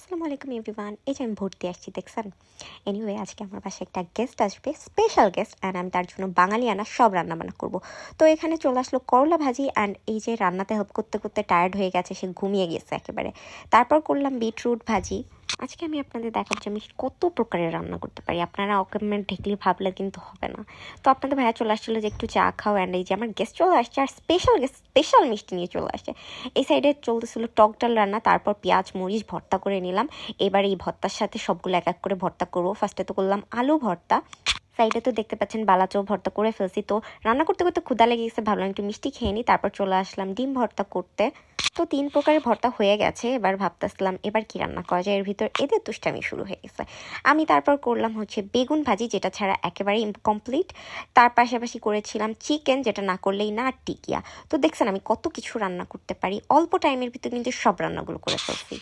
আসসালামু আলাইকুম এভরিওয়ান। এই যে আমি ভর্তি আসছি দেখছেন। এনিওয়ে আজকে আমার বাসায় একটা গেস্ট আসবে, স্পেশাল গেস্ট, অ্যান্ড আমি তার জন্য বাঙালিয়ানা সব রান্নাবান্না করব। তো এখানে চলে আসলো করলা ভাজি, অ্যান্ড এই যে রান্নাতে হেল্প করতে করতে টায়ার্ড হয়ে গেছে, সে ঘুমিয়ে গেছে একেবারে। তারপর করলাম বিটরুট ভাজি। আজকে আমি আপনাদের দেখাবো যে আমি কত প্রকারের রান্না করতে পারি। আপনারা অকমেন্ট ঢেকলি ভাবলে কিন্তু হবে না। তো আপনাদের ভাইয়া চলে আসছিলো যে একটু চা খাও, অ্যান্ড এই যে আমার গেস্ট চলে আসছে, আর স্পেশাল গেস্ট স্পেশাল মিষ্টি নিয়ে চলে আসছে। এই সাইডে চলতেছিল টক ডাল রান্না, তারপর পেঁয়াজ মরিচ ভর্তা করে নিলাম। এবার এই ভর্তার সাথে সবগুলো এক এক করে ভর্তা করবো। ফার্স্টে তো করলাম আলু ভর্তা, সাইডে তো দেখতে পাচ্ছেন বালাচো ভর্তা করে ফেলছি। তো রান্না করতে করতে ক্ষুধা লেগে গেছে, ভাবলাম একটু মিষ্টি খেয়ে নিই। তারপর চলে আসলাম ডিম ভর্তা করতে। তো 3 প্রকারের ভর্তা হয়ে গেছে, এবার ভাবতেছিলাম এবার কি রান্না করা যায়। এর ভিতর এদের দুষ্টামি শুরু হয়ে গেছে। আমি তারপর করলাম হচ্ছে বেগুন ভাজি, যেটা ছাড়া একেবারে ইনকমপ্লিট। তার পাশাপাশি করেছিলাম চিকেন, যেটা না করলেই না, আর টিকিয়া। তো দেখছেন আমি কত কিছু রান্না করতে পারি, অল্প টাইমের ভিতর কিন্তু সব রান্নাগুলো করে ফেলছি।